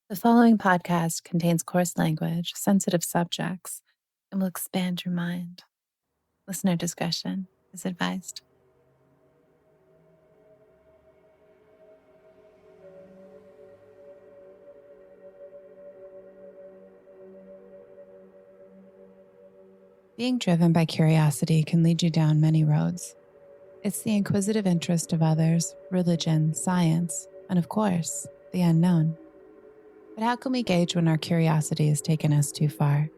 The following podcast contains coarse language, sensitive subjects, and will expand your mind. Listener discretion is advised. Being driven by curiosity can lead you down many roads. It's the inquisitive interest of others, religion, science, and of course, the unknown. But how can we gauge when our curiosity has taken us too far?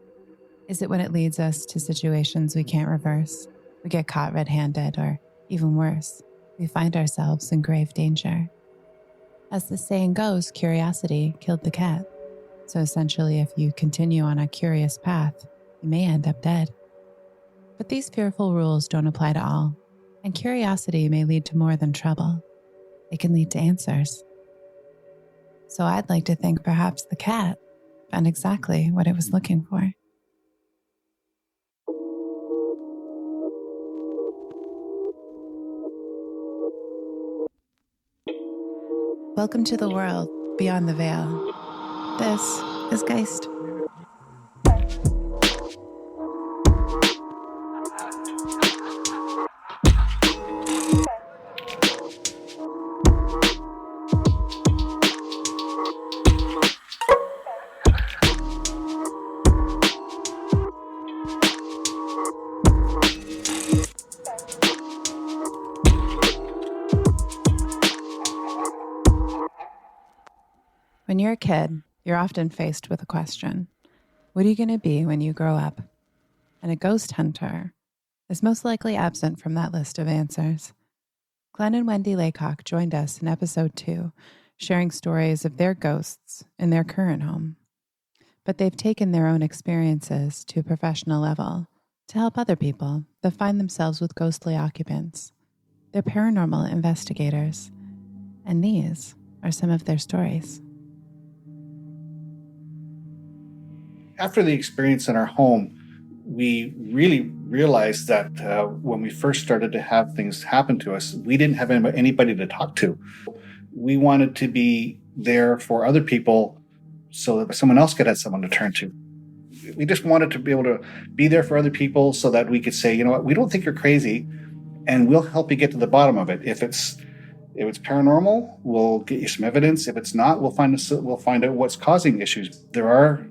Is it when it leads us to situations we can't reverse? We get caught red-handed, or even worse, we find ourselves in grave danger. As the saying goes, curiosity killed the cat. So essentially, if you continue on a curious path, you may end up dead. But these fearful rules don't apply to all, and curiosity may lead to more than trouble. It can lead to answers. So I'd like to think perhaps the cat found exactly what it was looking for. Welcome to the world beyond the veil. This is Geist. When you're a kid, you're often faced with a question. What are you going to be when you grow up? And a ghost hunter is most likely absent from that list of answers. Glen and Wendy Laycock joined us in episode 2, sharing stories of their ghosts in their current home. But they've taken their own experiences to a professional level to help other people that find themselves with ghostly occupants. They're paranormal investigators, and these are some of their stories. After the experience in our home, we really realized that when we first started to have things happen to us, we didn't have anybody to talk to. We wanted to be there for other people so that someone else could have someone to turn to. We just wanted to be able to be there for other people so that we could say, you know what, we don't think you're crazy, and we'll help you get to the bottom of it. If it's paranormal, we'll get you some evidence. If it's not, we'll find out what's causing issues. There are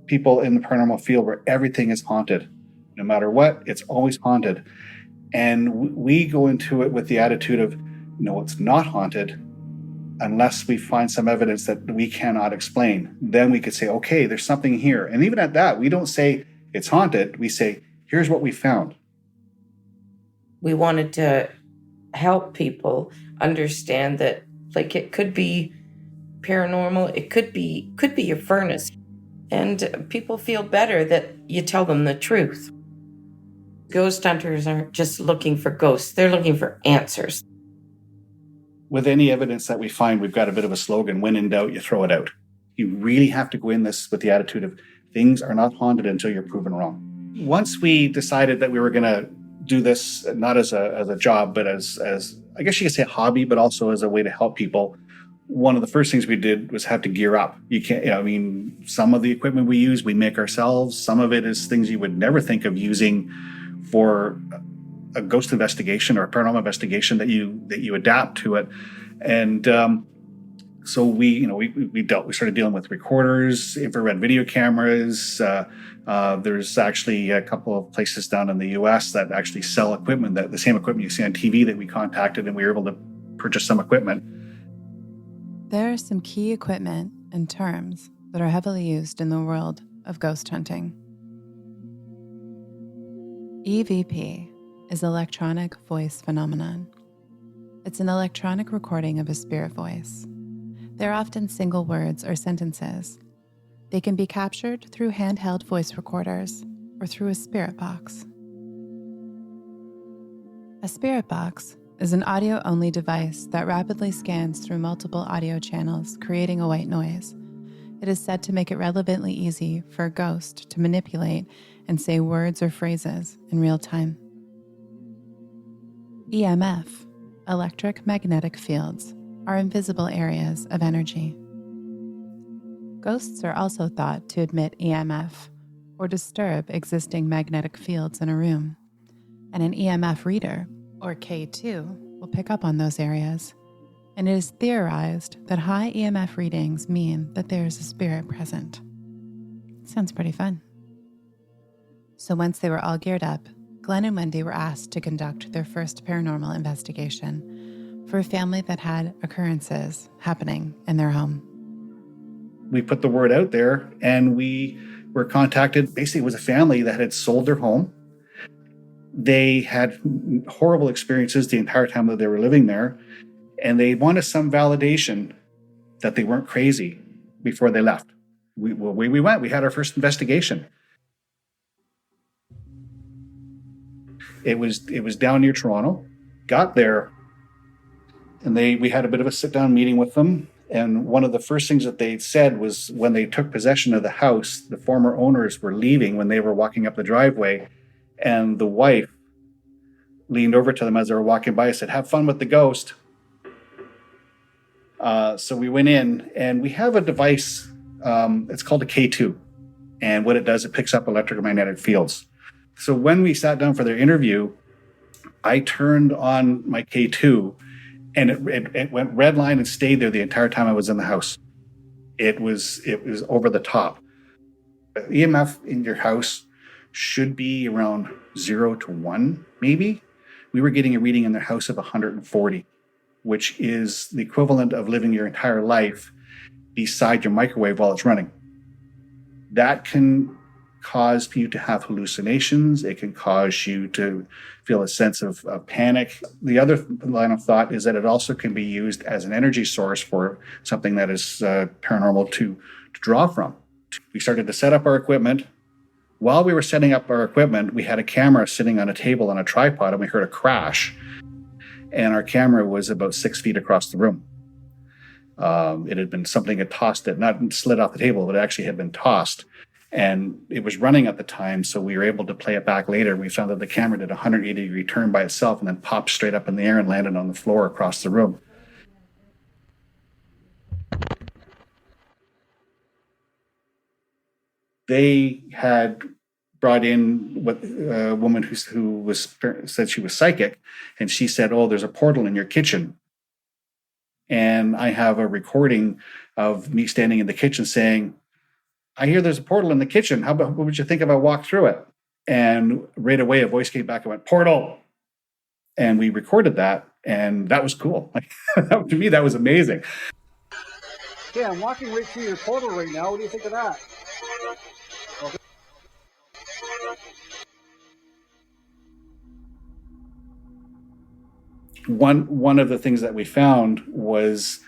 people in the paranormal field where everything is haunted. No matter what, it's always haunted. And we go into it with the attitude of, no, it's not haunted unless we find some evidence that we cannot explain. Then we could say, okay, there's something here. And even at that, we don't say it's haunted. We say, here's what we found. We wanted to help people understand that, like, it could be paranormal. It could be your furnace. And people feel better that you tell them the truth. Ghost hunters aren't just looking for ghosts. They're looking for answers. With any evidence that we find, we've got a bit of a slogan: when in doubt, you throw it out. You really have to go in this with the attitude of things are not haunted until you're proven wrong. Once we decided that we were going to do this not as a job, but as I guess you could say a hobby, but also as a way to help people, one of the first things we did was have to gear up. You can't, some of the equipment we use, we make ourselves. Some of it is things you would never think of using for a ghost investigation or a paranormal investigation that you adapt to it. And so we started dealing with recorders, infrared video cameras. There's actually a couple of places down in the US that actually sell equipment, the same equipment you see on TV, that we contacted, and we were able to purchase some equipment. There are some key equipment and terms that are heavily used in the world of ghost hunting. EVP is electronic voice phenomenon. It's an electronic recording of a spirit voice. They're often single words or sentences. They can be captured through handheld voice recorders or through a spirit box. A spirit box is an audio-only device that rapidly scans through multiple audio channels, creating a white noise. It is said to make it relevantly easy for a ghost to manipulate and say words or phrases in real time. EMF, electric magnetic fields, are invisible areas of energy. Ghosts are also thought to emit EMF or disturb existing magnetic fields in a room, and an EMF reader, or K2, will pick up on those areas. And it is theorized that high EMF readings mean that there is a spirit present. Sounds pretty fun. So once they were all geared up, Glen and Wendy were asked to conduct their first paranormal investigation for a family that had occurrences happening in their home. We put the word out there and we were contacted. Basically, it was a family that had sold their home. They had horrible experiences the entire time that they were living there, and they wanted some validation that they weren't crazy before they left. We went. We had our first investigation. It was down near Toronto. Got there, and we had a bit of a sit-down meeting with them. And one of the first things that they said was when they took possession of the house, the former owners were leaving when they were walking up the driveway, and the wife leaned over to them as they were walking by and said, "Have fun with the ghost." So we went in, and we have a device. It's called a K2. And what it does, it picks up electromagnetic fields. So when we sat down for their interview, I turned on my K2, and it went red line and stayed there the entire time I was in the house. It was over the top. EMF in your house should be around 0 to 1, maybe. We were getting a reading in their house of 140, which is the equivalent of living your entire life beside your microwave while it's running. That can cause you to have hallucinations. It can cause you to feel a sense of panic. The other line of thought is that it also can be used as an energy source for something that is paranormal to draw from. We started to set up our equipment. While we were setting up our equipment, we had a camera sitting on a table on a tripod, and we heard a crash. And our camera was about 6 feet across the room. It had been something had tossed it, not slid off the table, but it actually had been tossed. And it was running at the time, so we were able to play it back later. We found that the camera did a 180-degree turn by itself and then popped straight up in the air and landed on the floor across the room. They had brought in a woman who said she was psychic, and she said, "Oh, there's a portal in your kitchen." And I have a recording of me standing in the kitchen saying, "I hear there's a portal in the kitchen. What would you think if I walked through it?" And right away, a voice came back and went, "Portal." And we recorded that, and that was cool. To me, that was amazing. Yeah, I'm walking right through your portal right now. What do you think of that? Okay. One of the things that we found was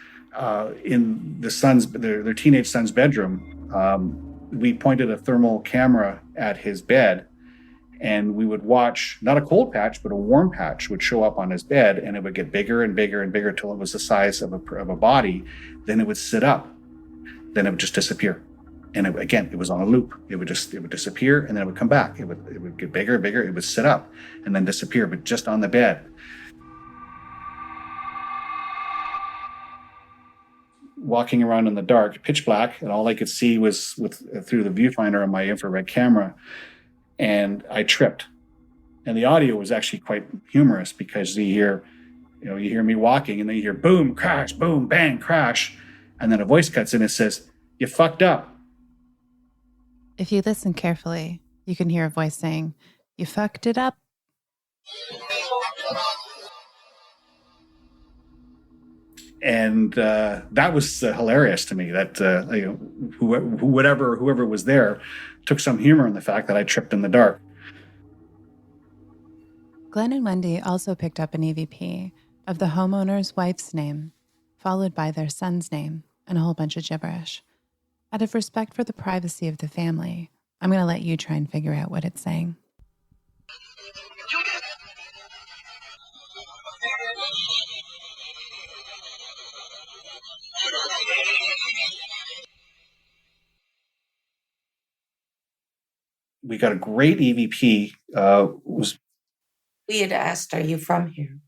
in their teenage son's bedroom. We pointed a thermal camera at his bed, and we would watch not a cold patch, but a warm patch would show up on his bed, and it would get bigger and bigger and bigger till it was the size of a body. Then it would sit up. Then it would just disappear. And it was on a loop. It would disappear, and then it would come back. It would get bigger and bigger. It would sit up and then disappear, but just on the bed. Walking around in the dark, pitch black, and all I could see was through the viewfinder on my infrared camera, and I tripped. And the audio was actually quite humorous because you hear me walking, and then you hear boom, crash, boom, bang, crash, and then a voice cuts in and says, "You fucked up." If you listen carefully, you can hear a voice saying, "You fucked it up." And that was hilarious to me. That whoever was there took some humor in the fact that I tripped in the dark. Glen and Wendy also picked up an EVP of the homeowner's wife's name, followed by their son's name and a whole bunch of gibberish. Out of respect for the privacy of the family, I'm going to let you try and figure out what it's saying. We got a great EVP. We had asked, "Are you from here?"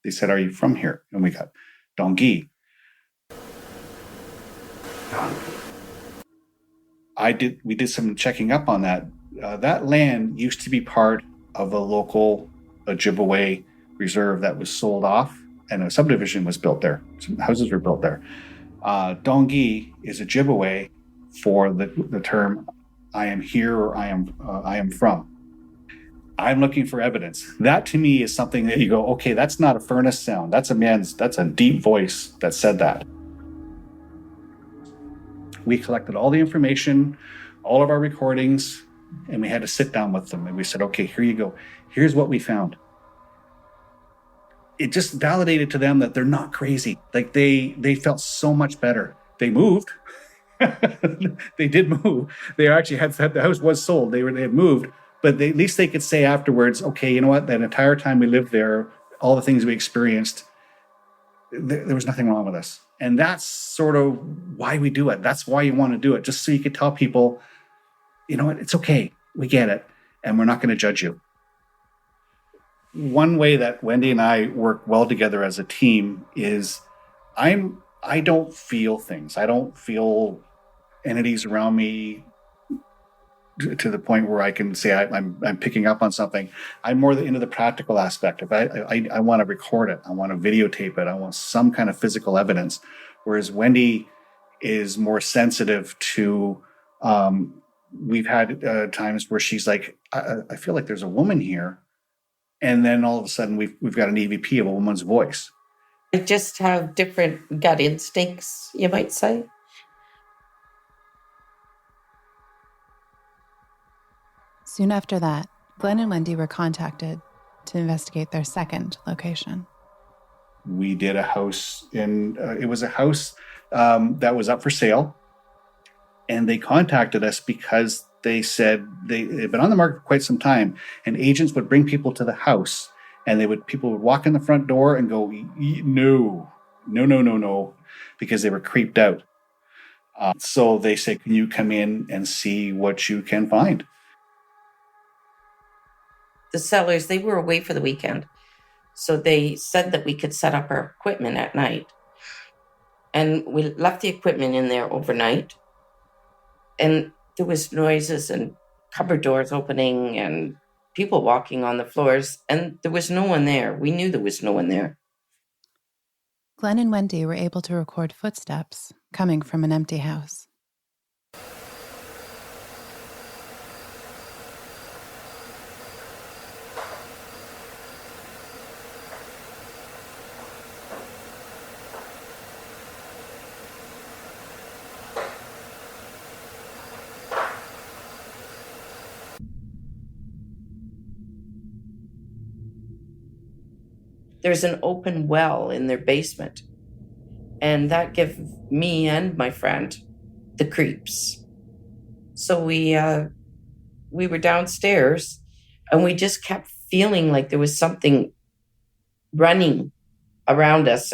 They said, "Are you from here?" And we got Dongi. We did some checking up on that. That land used to be part of a local Ojibwe reserve that was sold off, and a subdivision was built there. Some houses were built there. Dongi is Ojibwe for the term "I am here" or "I am from." I'm looking for evidence. That to me is something that you go, okay, that's not a furnace sound. That's a deep voice that said that. We collected all the information, all of our recordings, and we had to sit down with them. And we said, okay, here you go. Here's what we found. It just validated to them that they're not crazy. Like they felt so much better. They moved. They did move. They actually had the house was sold. They had moved, but at least they could say afterwards, okay, you know what? That entire time we lived there, all the things we experienced, there was nothing wrong with us. And that's sort of why we do it. That's why you want to do it, just so you could tell people, you know what? It's okay. We get it, and we're not going to judge you. One way that Wendy and I work well together as a team is I don't feel things. I don't feel entities around me to the point where I can say I'm picking up on something. I'm more into the practical aspect of it. I want to record it. I want to videotape it. I want some kind of physical evidence. Whereas Wendy is more sensitive to, we've had times where she's like, I feel like there's a woman here. And then all of a sudden we've got an EVP of a woman's voice. I just have different gut instincts, you might say. Soon after that, Glen and Wendy were contacted to investigate their second location. We did a house it was a house that was up for sale. And they contacted us because they said they'd been on the market for quite some time, and agents would bring people to the house, and people would walk in the front door and go, no, because they were creeped out. So they say, can you come in and see what you can find? The sellers, they were away for the weekend. So they said that we could set up our equipment at night. And we left the equipment in there overnight. And there was noises and cupboard doors opening and people walking on the floors. And there was no one there. We knew there was no one there. Glen and Wendy were able to record footsteps coming from an empty house. There's an open well in their basement. And that gave me and my friend the creeps. So we were downstairs and we just kept feeling like there was something running around us.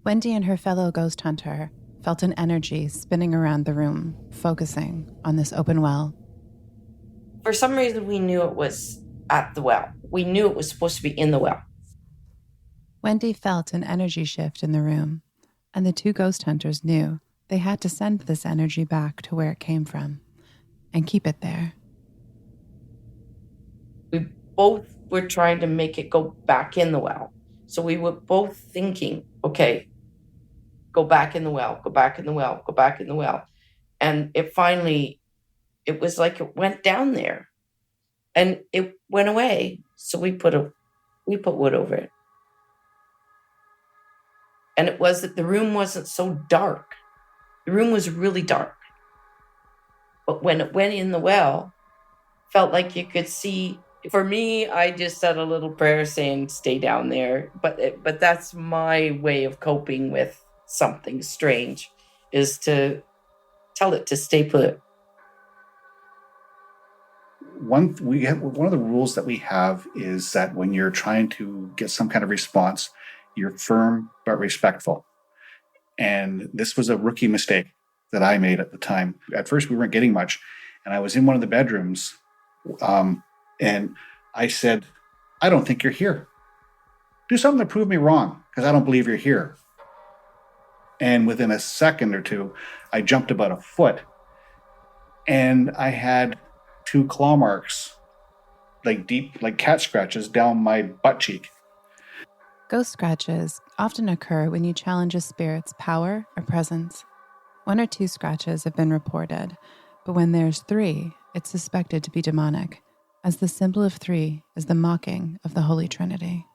Wendy and her fellow ghost hunter felt an energy spinning around the room, focusing on this open well. For some reason, we knew it was at the well. We knew it was supposed to be in the well. Wendy felt an energy shift in the room, and the two ghost hunters knew they had to send this energy back to where it came from and keep it there. We both were trying to make it go back in the well. So we were both thinking, okay, go back in the well, go back in the well, go back in the well. And it was like it went down there. And it went away, so we put wood over it. And it was that the room wasn't so dark. The room was really dark. But when it went in the well, felt like you could see. For me, I just said a little prayer saying, stay down there. But that's my way of coping with something strange, is to tell it to stay put. One of the rules that we have is that when you're trying to get some kind of response, you're firm but respectful. And this was a rookie mistake that I made at the time. At first, we weren't getting much, and I was in one of the bedrooms, and I said, "I don't think you're here." do something to prove me wrong, because I don't believe you're here. And within a second or two, I jumped about a foot, and I had 2 claw marks, like deep, like cat scratches down my butt cheek. Ghost scratches often occur when you challenge a spirit's power or presence. 1 or 2 scratches have been reported, but when there's 3, it's suspected to be demonic, as the symbol of 3 is the mocking of the Holy Trinity.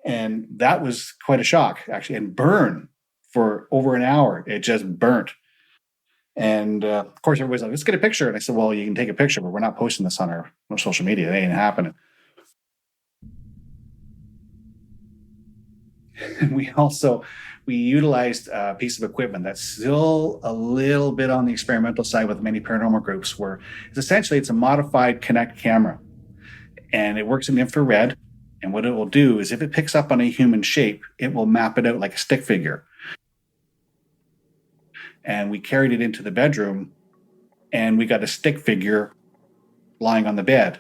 And that was quite a shock, actually, and burn for over an hour. It just burnt. And of course, everybody's like, let's get a picture. And I said, well, you can take a picture, but we're not posting this on our social media. It ain't happening. And we utilized a piece of equipment that's still a little bit on the experimental side with many paranormal groups, where it's a modified Kinect camera. And it works in infrared. And what it will do is if it picks up on a human shape, it will map it out like a stick figure. And we carried it into the bedroom, and we got a stick figure lying on the bed.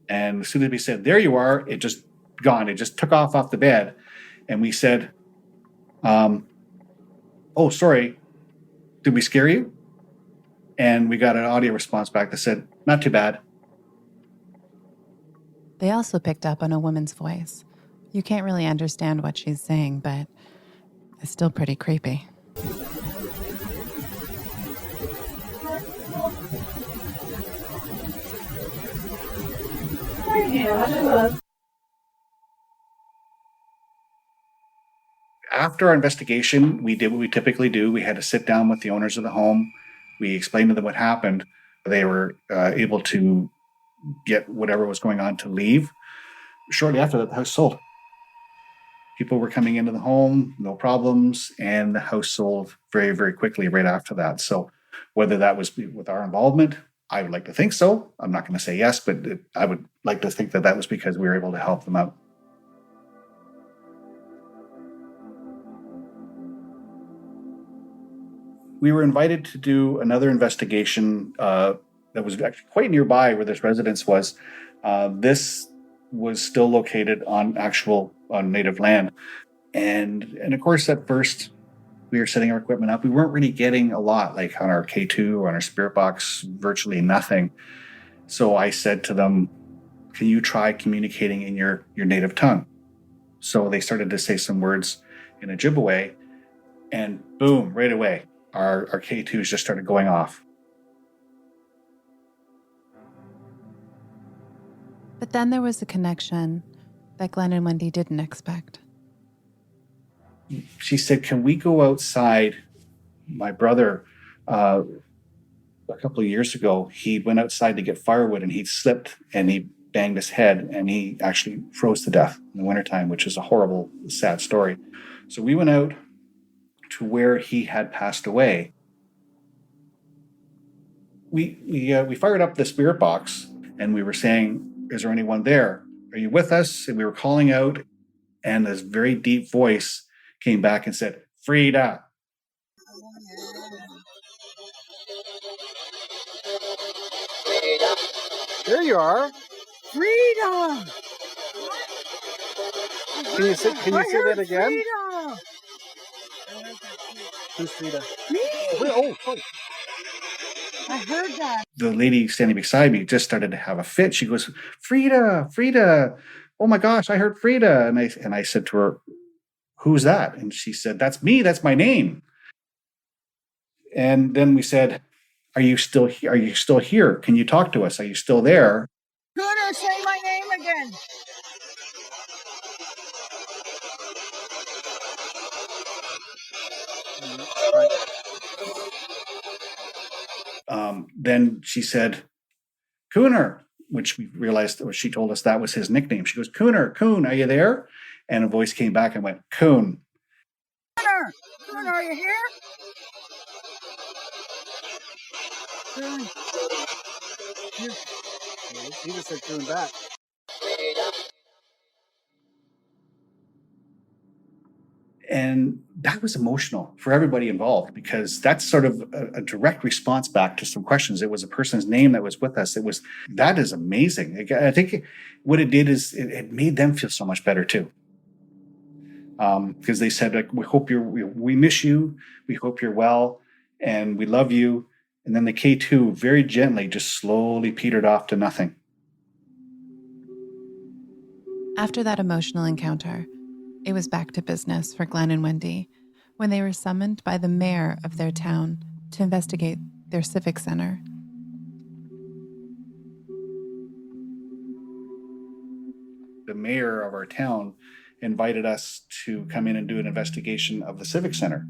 And as soon as we said, there you are, it just gone. It just took off the bed. And we said, oh, sorry, did we scare you? And we got an audio response back that said, not too bad. They also picked up on a woman's voice. You can't really understand what she's saying, but it's still pretty creepy. After our investigation, we did what we typically do. We had to sit down with the owners of the home. We explained to them what happened. They were able to get whatever was going on to leave. Shortly after that, the house sold. People were coming into the home, no problems, and the house sold very, very quickly right after that. So whether that was with our involvement, I would like to think so. I'm not going to say yes, but I would like to think that that was because we were able to help them out. We were invited to do another investigation that was actually quite nearby where this residence was. This was still located on native land. And of course, at first, we were setting our equipment up. We weren't really getting a lot, like on our K2 or on our spirit box, virtually nothing. So I said to them, can you try communicating in your native tongue? So they started to say some words in Ojibwe, and boom, right away, our K2s just started going off. But then there was a connection that Glen and Wendy didn't expect. She said, can we go outside? My brother, a couple of years ago, he went outside to get firewood, and he slipped and he banged his head, and he actually froze to death in the wintertime, which is a horrible, sad story. So we went out to where he had passed away. We fired up the spirit box, and we were saying, is there anyone there? Are you with us? And we were calling out, and this very deep voice came back and said, Frida. There you are. Frida! Can you say that again? Frida! Who's Frida? Me! Oh, sorry. I heard that. The lady standing beside me just started to have a fit. She goes, Frida, oh my gosh, I heard Frida. And I said to her, who's that? And she said, that's me, that's my name. And then we said, are you still here? Can you talk to us? Are you still there? Gooder, say my name again. Then she said, Cooner, which we realized, or she told us that was his nickname. She goes, Coon, are you there? And a voice came back and went, Coon. Coon, are you here? Coon. He just said Coon back. And that was emotional for everybody involved, because that's sort of a direct response back to some questions. It was a person's name that was with us. That is amazing. I think what it did is it made them feel so much better too. because they said, like, we miss you, we hope you're well, and we love you. And then the K2 very gently just slowly petered off to nothing. After that emotional encounter, it was back to business for Glen and Wendy when they were summoned by the mayor of their town to investigate their civic center. The mayor of our town invited us to come in and do an investigation of the civic center.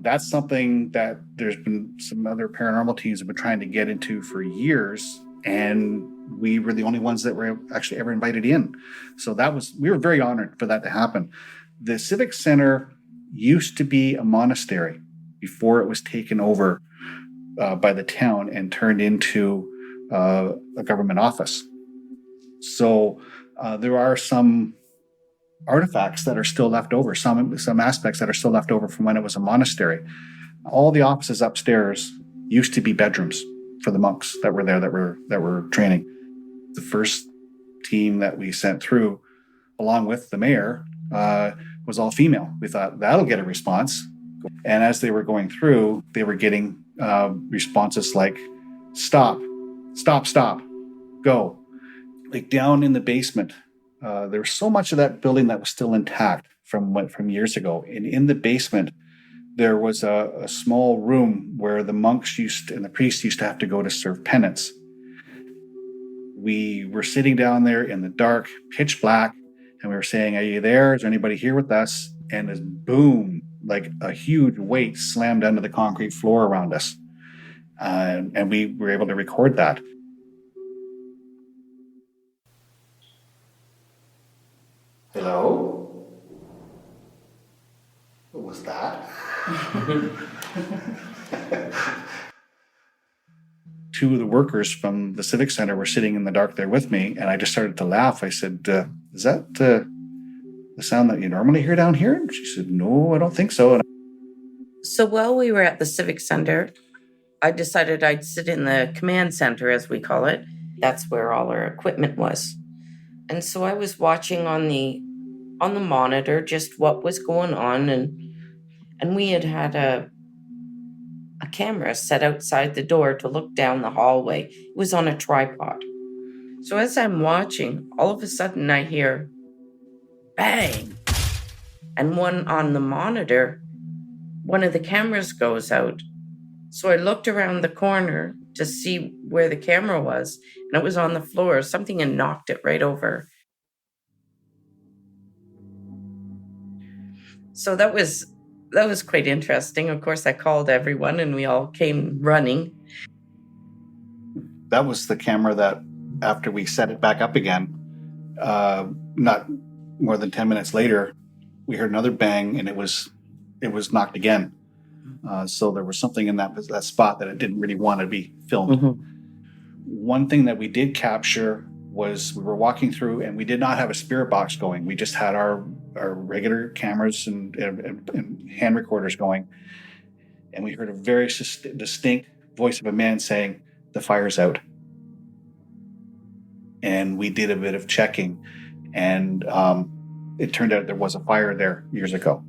That's something that there's been some other paranormal teams have been trying to get into for years, and we were the only ones that were actually ever invited in. So we were very honored for that to happen. The civic center used to be a monastery before it was taken over by the town and turned into a government office. So there are some artifacts that are still left over, some aspects that are still left over from when it was a monastery. All the offices upstairs used to be bedrooms for the monks that were there that were training. The first team that we sent through, along with the mayor, was all female. We thought that'll get a response. And as they were going through, they were getting responses like, stop, stop, stop, go. Like down in the basement, there was so much of that building that was still intact from years ago. And in the basement, there was a small room where the monks and the priests used to have to go to serve penance. We were sitting down there in the dark, pitch black, and we were saying, "Are you there? Is there anybody here with us?" And this boom, like a huge weight slammed onto the concrete floor around us. And we were able to record that. Hello? What was that? Two of the workers from the Civic Center were sitting in the dark there with me, and I just started to laugh. I said, is that the sound that you normally hear down here? And she said, no, I don't think so. So while we were at the Civic Center, I decided I'd sit in the command center, as we call it. That's where all our equipment was. And so I was watching on the monitor just what was going on, and we had a camera set outside the door to look down the hallway. It was on a tripod. So as I'm watching, all of a sudden I hear bang, and one on the monitor, one of the cameras goes out. So I looked around the corner to see where the camera was, and it was on the floor. Something had knocked it right over. So that was quite interesting. Of course, I called everyone, and we all came running. That was the camera that, after we set it back up again, not more than 10 minutes later, we heard another bang, and it was knocked again. So there was something in that spot that it didn't really want to be filmed. Mm-hmm. One thing that we did capture was we were walking through, and we did not have a spirit box going. We just had our regular cameras and hand recorders going. And we heard a very distinct voice of a man saying, "The fire's out." And we did a bit of checking, and it turned out there was a fire there years ago.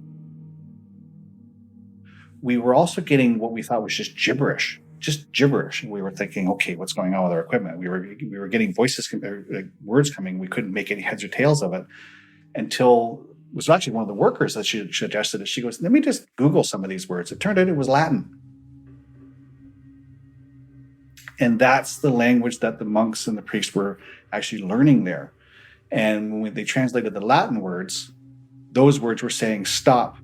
We were also getting what we thought was just gibberish. And we were thinking, okay, what's going on with our equipment? We were getting voices, words coming. We couldn't make any heads or tails of it until it was actually one of the workers that she suggested it. She goes, let me just Google some of these words. It turned out it was Latin. And that's the language that the monks and the priests were actually learning there. And when they translated the Latin words, those words were saying, stop,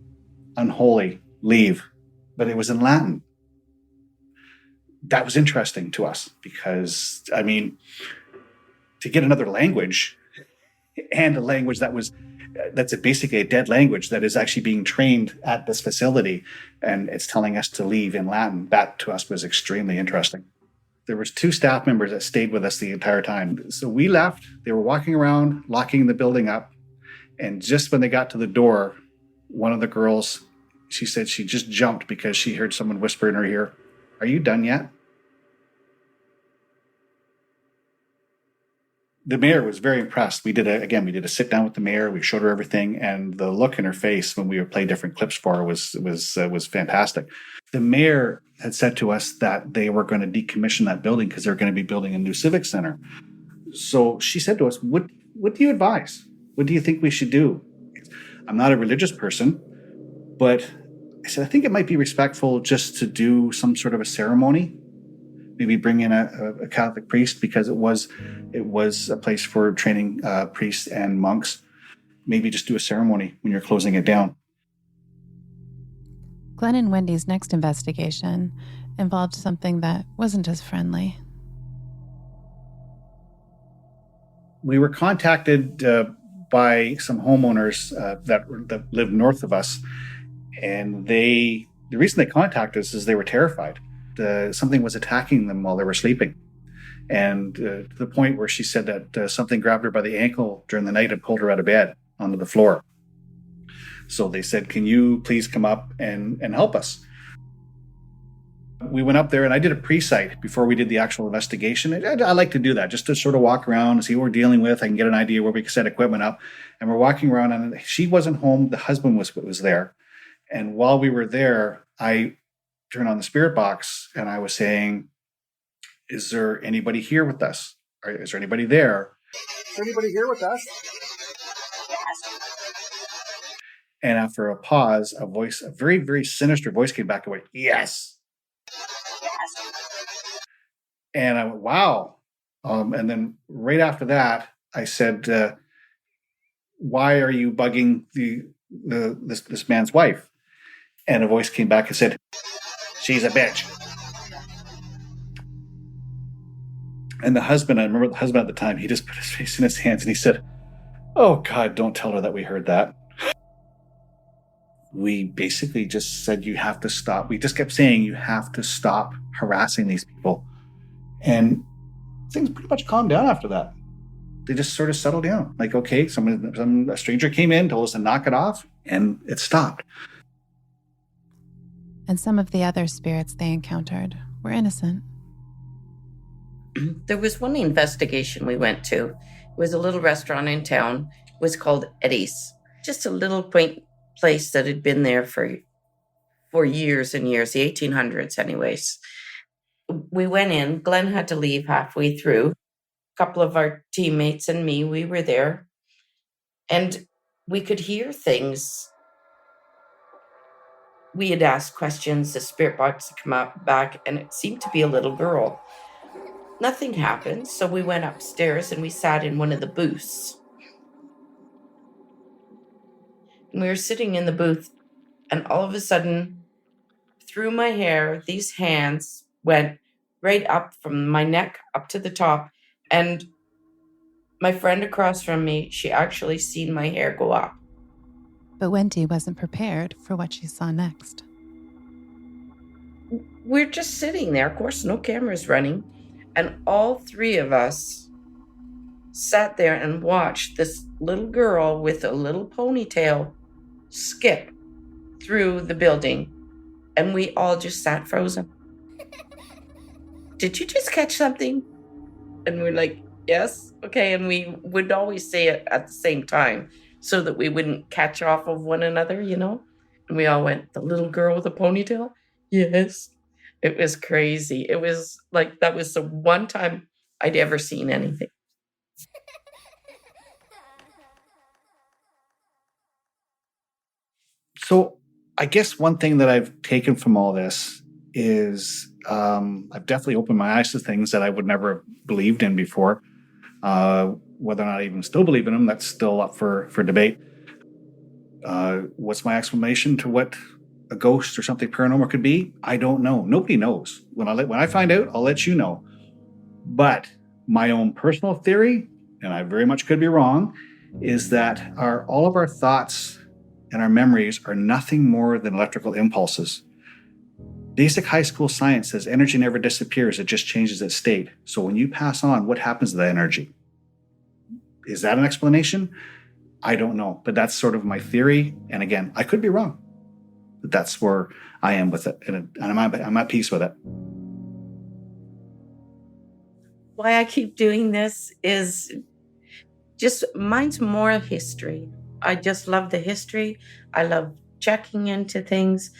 unholy, leave. But it was in Latin. That was interesting to us because, I mean, to get another language and a language that's basically a dead language that is actually being trained at this facility, and it's telling us to leave in Latin, that to us was extremely interesting. There was 2 staff members that stayed with us the entire time. So we left, they were walking around, locking the building up. And just when they got to the door, one of the girls, she said she just jumped because she heard someone whisper in her ear, "Are you done yet?" The mayor was very impressed. We did a sit down with the mayor. We showed her everything, and the look in her face when we would play different clips for her was fantastic. The mayor had said to us that they were going to decommission that building because they're going to be building a new civic center. So she said to us, "What do you advise? What do you think we should do?" I'm not a religious person, but I said I think it might be respectful just to do some sort of a ceremony. Maybe bring in a Catholic priest, because it was a place for training priests and monks. Maybe just do a ceremony when you're closing it down. Glen and Wendy's next investigation involved something that wasn't as friendly. We were contacted by some homeowners that lived north of us, and the reason they contacted us is they were terrified. Something was attacking them while they were sleeping. And to the point where she said that something grabbed her by the ankle during the night and pulled her out of bed onto the floor. So they said, "Can you please come up and help us?" We went up there, and I did a pre-site before we did the actual investigation. I like to do that, just to sort of walk around and see what we're dealing with. I can get an idea where we can set equipment up. And we're walking around, and she wasn't home. The husband was there. And while we were there, I turned on the spirit box, and I was saying, "Is there anybody here with us? Or is there anybody there? Is there anybody here with us?" And after a pause, a very, very sinister voice came back and went, "Yes." And I went, "Wow." And then right after that, I said, "Why are you bugging this man's wife?" And a voice came back and said, "She's a bitch." And the husband, I remember the husband at the time, he just put his face in his hands and he said, "Oh God, don't tell her that we heard that." We basically just said, "You have to stop." We just kept saying, "You have to stop harassing these people." And things pretty much calmed down after that. They just sort of settled down. Like, okay, a stranger came in, told us to knock it off, and it stopped. And some of the other spirits they encountered were innocent. There was one investigation we went to. It was a little restaurant in town. It was called Eddie's. Just a little quaint place that had been there for years and years, the 1800s anyways. We went in. Glen had to leave halfway through. A couple of our teammates and me, we were there. And we could hear things. We had asked questions. The spirit box had come back, and it seemed to be a little girl. Nothing happened, so we went upstairs and we sat in one of the booths. And we were sitting in the booth, and all of a sudden, through my hair, these hands went right up from my neck up to the top. And my friend across from me, she actually seen my hair go up. But Wendy wasn't prepared for what she saw next. We're just sitting there, of course, no cameras running. And all three of us sat there and watched this little girl with a little ponytail skip through the building. And we all just sat frozen. "Did you just catch something?" And we're like, "Yes." Okay. And we would always say it at the same time so that we wouldn't catch off of one another, you know? And we all went, "The little girl with a ponytail?" "Yes." It was crazy. It was like, that was the one time I'd ever seen anything. So I guess one thing that I've taken from all this is I've definitely opened my eyes to things that I would never have believed in before. Whether or not I even still believe in them, that's still up for debate. What's my explanation to what a ghost or something paranormal could be? I don't know. Nobody knows. When I find out, I'll let you know. But my own personal theory, and I very much could be wrong, is that all of our thoughts and our memories are nothing more than electrical impulses. Basic high school science says energy never disappears, it just changes its state. So when you pass on, what happens to that energy? Is that an explanation? I don't know, but that's sort of my theory. And again, I could be wrong, but that's where I am with it. And I'm at peace with it. Why I keep doing this is Just mine's more history. I just love the history. I love checking into things.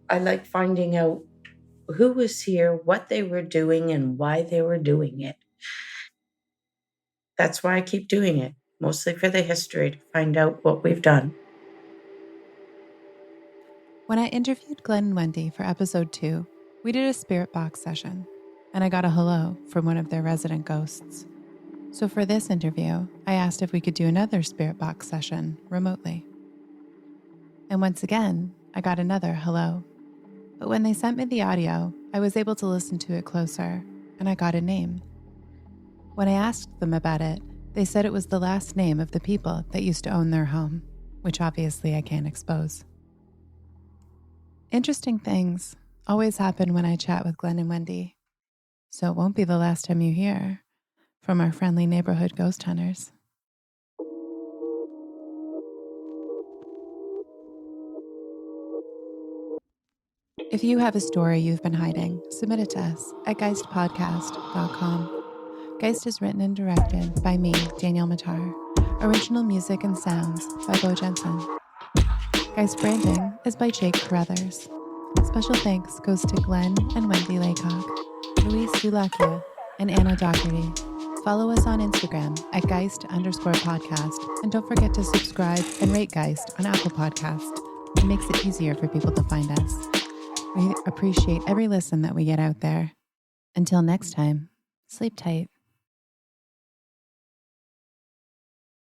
I like finding out who was here, what they were doing, and why they were doing it. That's why I keep doing it, mostly for the history, to find out what we've done. When I interviewed Glen and Wendy for episode 2, we did a spirit box session, and I got a hello from one of their resident ghosts. So for this interview, I asked if we could do another spirit box session remotely. And once again, I got another hello. But when they sent me the audio, I was able to listen to it closer, and I got a name. When I asked them about it, they said it was the last name of the people that used to own their home, which obviously I can't expose. Interesting things always happen when I chat with Glen and Wendy, so it won't be the last time you hear from our friendly neighborhood ghost hunters. If you have a story you've been hiding, submit it to us at geist.podcast.com. Geist is written and directed by me, Danielle Matar. Original music and sounds by Beau Jensen. Geist branding is by Carruthers. Special thanks goes to Glen and Wendy Laycock, Zulayhka, and Anna Docherty. Follow us on Instagram at geist_podcast, and don't forget to subscribe and rate Geist on Apple Podcasts. It makes it easier for people to find us. We appreciate every listen that we get out there. Until next time, sleep tight.